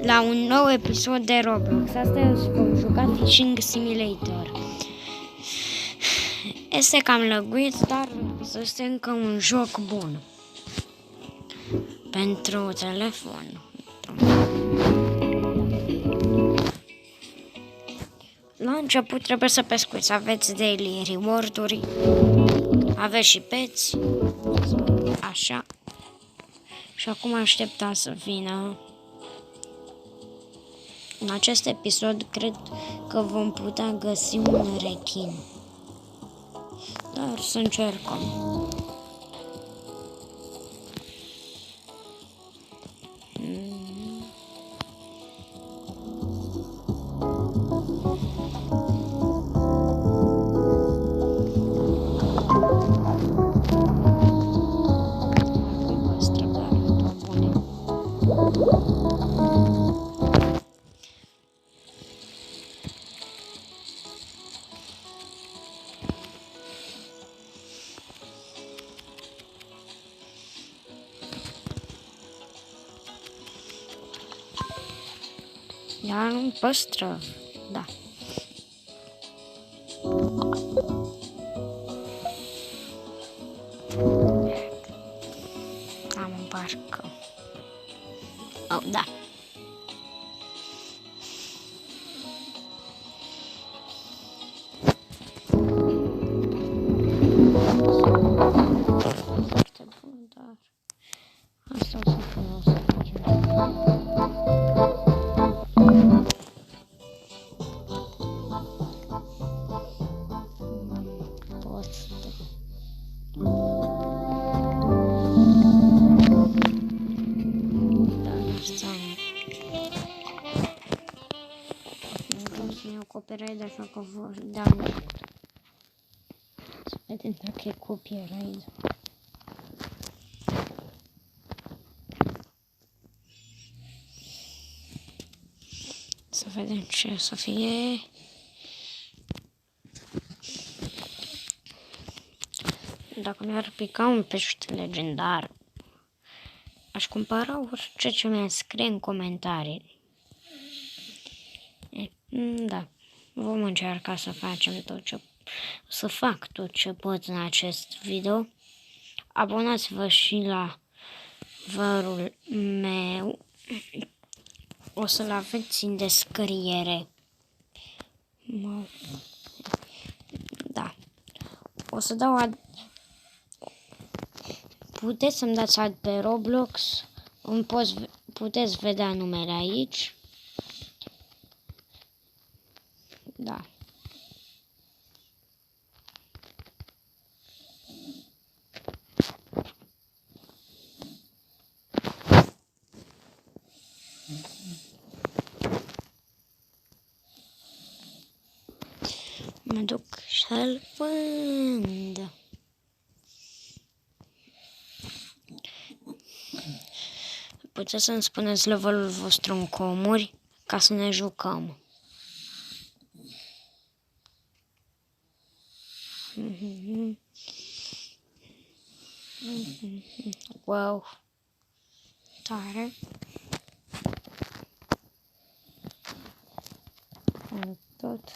la un nou episod de Roblox. Astăzi vom juca Fishing Simulator. Este cam lăguit, dar este încă un joc bun pentru telefon. La început trebuie să pescuiți, aveți daily reward-uri, aveți și peți, așa. Și acum așteptați să vină. În acest episod cred că vom putea găsi un rechin. Dar să încercăm. Iar un păstrăv, da. Am un parcă. Oh, da. Foarte bun, dar asta o să fie o să facem. Copyright, așa că vă dau. Să vedem dacă e copyright. Să vedem ce o să fie. Dacă mi-ar pica un pește legendar, aș cumpăra orice ce mi-a scrie în comentarii. Da, vom încerca să facem fac tot ce pot în acest video. Abonați-vă și la vărul meu. O să-l aveți în descriere. Da. O să dau puteți să-mi dați ad pe Roblox. Puteți vedea numele aici. Da. Mă duc să-l vând. Puteți să-mi spuneți levelul vostru în comuri ca să ne jucăm. Wow. Tare. Tot.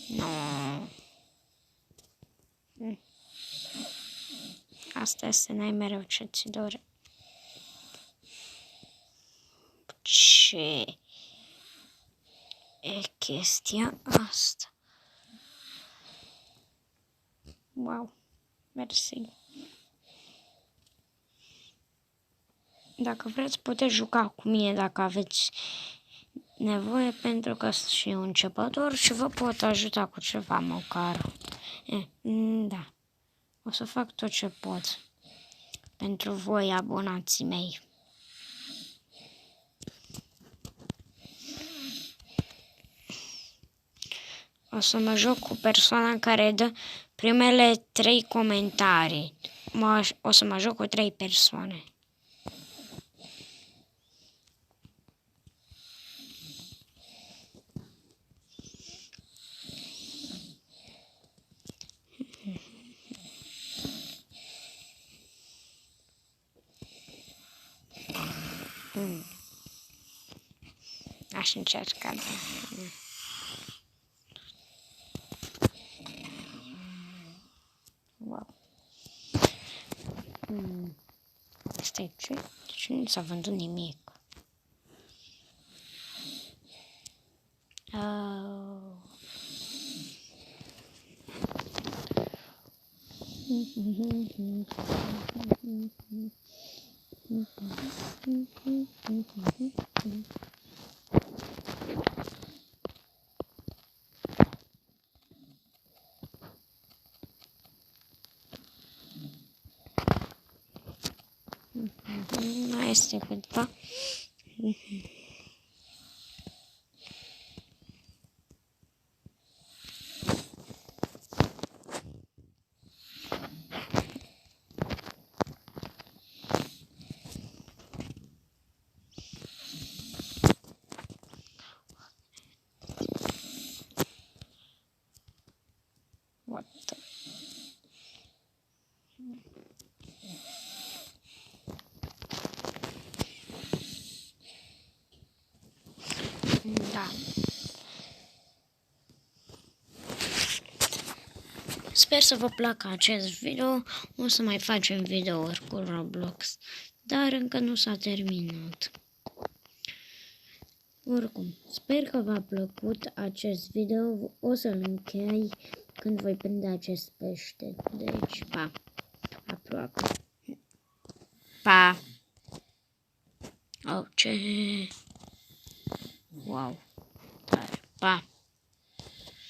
No. Asta este, n-ai mereu ce ți dori. Ce e chestia asta? Wow, mersi. Dacă vreți, puteți juca cu mine dacă aveți nevoie, pentru că sunt și un începător și vă pot ajuta cu ceva măcar. Da, o să fac tot ce pot pentru voi, abonații mei. O să mă joc cu persoana care dă primele 3 comentarii. o să mă joc cu 3 persoane. Aș încerca, da. Wow. Stai, ce? Deci nu s-a vândut nimic. Mai este câtva. What the... Da. Sper să vă placă acest video. O să mai facem videouri cu Roblox, dar încă nu s-a terminat. Oricum, sper că v-a plăcut acest video. O să-l închei când voi prinde acest pește. Deci, pa! Aproape. Pa! Oh, ce... Wow! Tare! Pa!